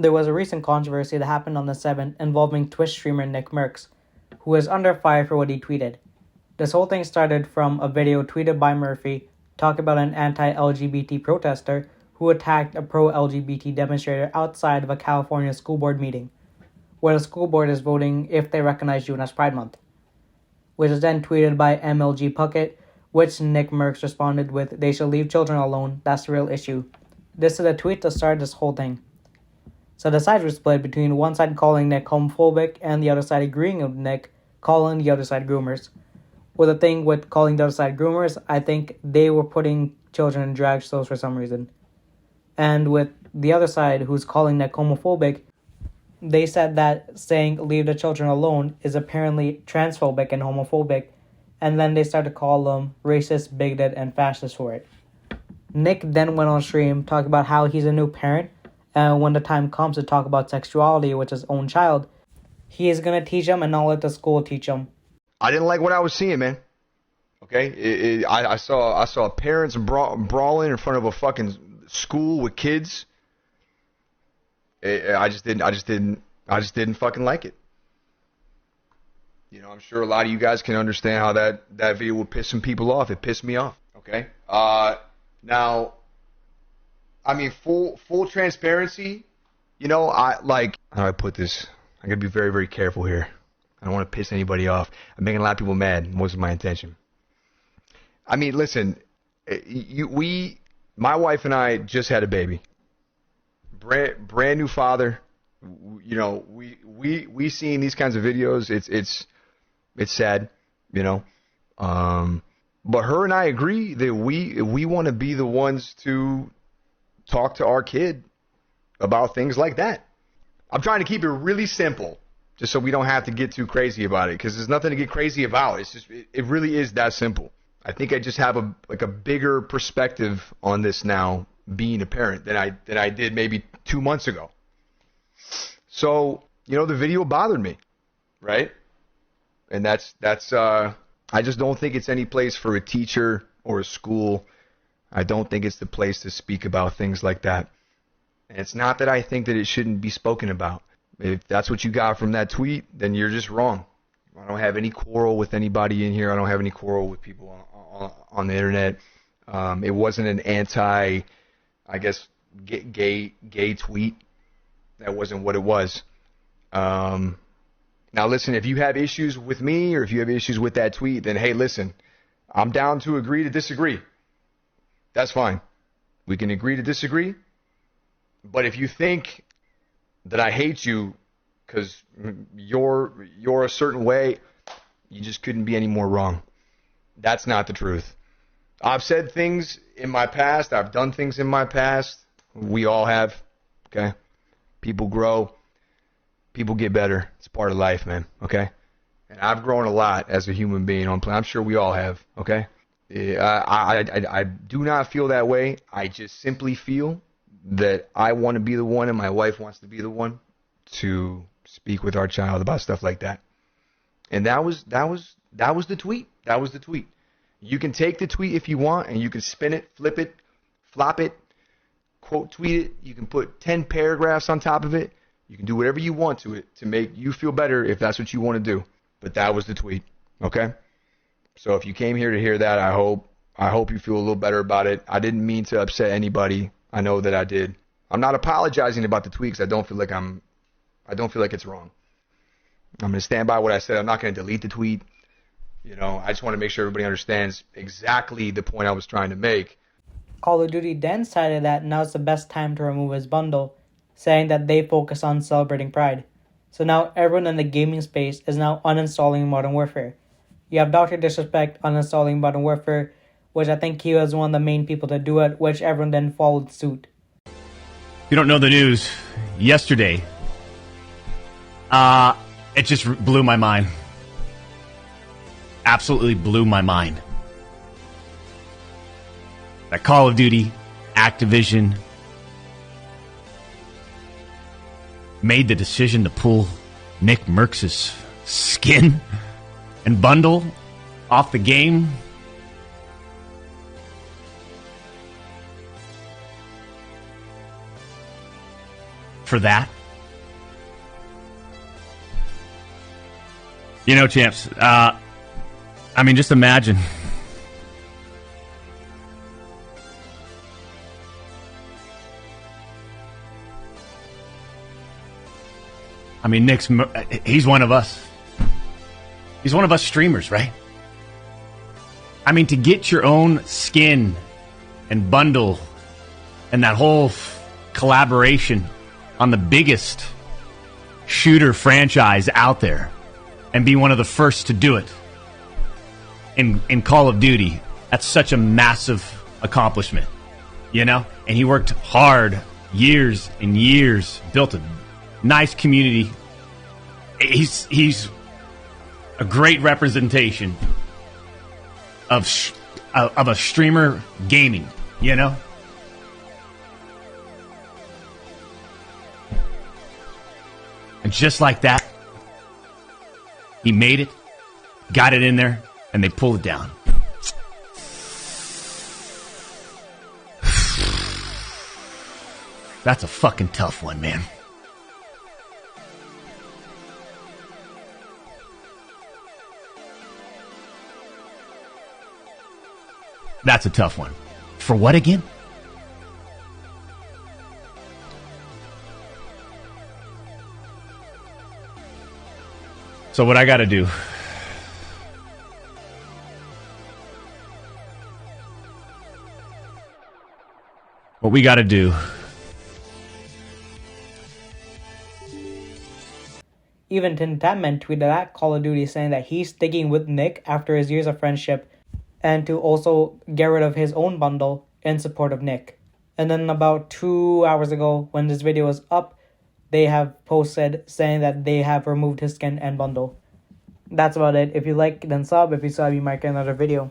There was a recent controversy that happened on the 7th involving Twitch streamer Nickmercs, who was under fire for what he tweeted. This whole thing started from a video tweeted by Murphy talking about an anti-LGBT protester who attacked a pro-LGBT demonstrator outside of a California school board meeting, where the school board is voting if they recognize June as Pride Month, which was then tweeted by MLG Puckett, which Nickmercs responded with, "They should leave children alone, that's the real issue." This is a tweet that started this whole thing. So the sides were split between one side calling Nick homophobic and the other side agreeing with Nick, calling the other side groomers. Well, the thing with calling the other side groomers, I think they were putting children in drag shows for some reason. And with the other side, who's calling Nick homophobic, they said that saying leave the children alone is apparently transphobic and homophobic, and then they started to call them racist, bigoted, and fascist for it. Nick then went on stream talking about how he's a new parent, and when the time comes to talk about sexuality with his own child, he is going to teach them and not let the school teach them. I didn't like what I was seeing, man. Okay? I saw parents brawling in front of a fucking school with kids. I just didn't fucking like it. You know, I'm sure a lot of you guys can understand how that video would piss some people off. It pissed me off. Okay? Now, I mean, full transparency, you know, how do I put this? I gotta be very, very careful here. I don't want to piss anybody off. I'm making a lot of people mad. Wasn't my intention. I mean, listen, my wife and I just had a baby. Brand new father. You know, we seen these kinds of videos. It's sad, you know. But her and I agree that we want to be the ones to talk to our kid about things like that. I'm trying to keep it really simple, just so we don't have to get too crazy about it, because there's nothing to get crazy about. It's just it really is that simple. I think I just have a bigger perspective on this now, being a parent, than I did maybe 2 months ago. So, you know, the video bothered me, right? And that's I just don't think it's any place for a teacher or a school. I don't think it's the place to speak about things like that. And it's not that I think that it shouldn't be spoken about. If that's what you got from that tweet, then you're just wrong. I don't have any quarrel with anybody in here. I don't have any quarrel with people on the internet. It wasn't an anti, I guess, gay tweet. That wasn't what it was. Now, listen, if you have issues with me or if you have issues with that tweet, then, hey, listen, I'm down to agree to disagree. That's fine. We can agree to disagree. But if you think that I hate you because you're a certain way, you just couldn't be any more wrong. That's not the truth. I've said things in my past. I've done things in my past. We all have. Okay? People grow. People get better. It's part of life, man. Okay? And I've grown a lot as a human being on planet. I'm sure we all have. Okay? I do not feel that way. I just simply feel that I want to be the one and my wife wants to be the one to speak with our child about stuff like that. And that was the tweet. That was the tweet. You can take the tweet if you want and you can spin it, flip it, flop it, quote tweet it. You can put 10 paragraphs on top of it. You can do whatever you want to it to make you feel better if that's what you want to do. But that was the tweet. Okay? So if you came here to hear that, I hope you feel a little better about it. I didn't mean to upset anybody. I know that I did. I'm not apologizing about the tweet because I don't feel like it's wrong. I'm going to stand by what I said. I'm not going to delete the tweet. You know, I just want to make sure everybody understands exactly the point I was trying to make. Call of Duty then cited that now's the best time to remove his bundle, saying that they focus on celebrating Pride. So now everyone in the gaming space is now uninstalling Modern Warfare. You have Dr. Disrespect uninstalling Modern Warfare, which I think he was one of the main people to do it, which everyone then followed suit. If you don't know the news, yesterday, it just blew my mind. Absolutely blew my mind. That Call of Duty, Activision, made the decision to pull Nickmercs' skin and bundle off the game. for that. You know, champs, I mean, just imagine. I mean, he's one of us. He's one of us streamers, right? I mean, to get your own skin and bundle and that whole collaboration on the biggest shooter franchise out there and be one of the first to do it in Call of Duty, that's such a massive accomplishment, you know? And he worked hard, years and years, built a nice community. He's a great representation of a streamer gaming, you know? And just like that, he made it, got it in there, and they pulled it down. That's a fucking tough one, man. That's a tough one. For what again? So what I gotta do? What we gotta do? Even Tintamman tweeted at Call of Duty saying that he's sticking with Nick after his years of friendship and to also get rid of his own bundle in support of Nick. And then about 2 hours ago, when this video was up, they have posted saying that they have removed his skin and bundle. That's about it. If you like, then sub. If you sub, you might get another video.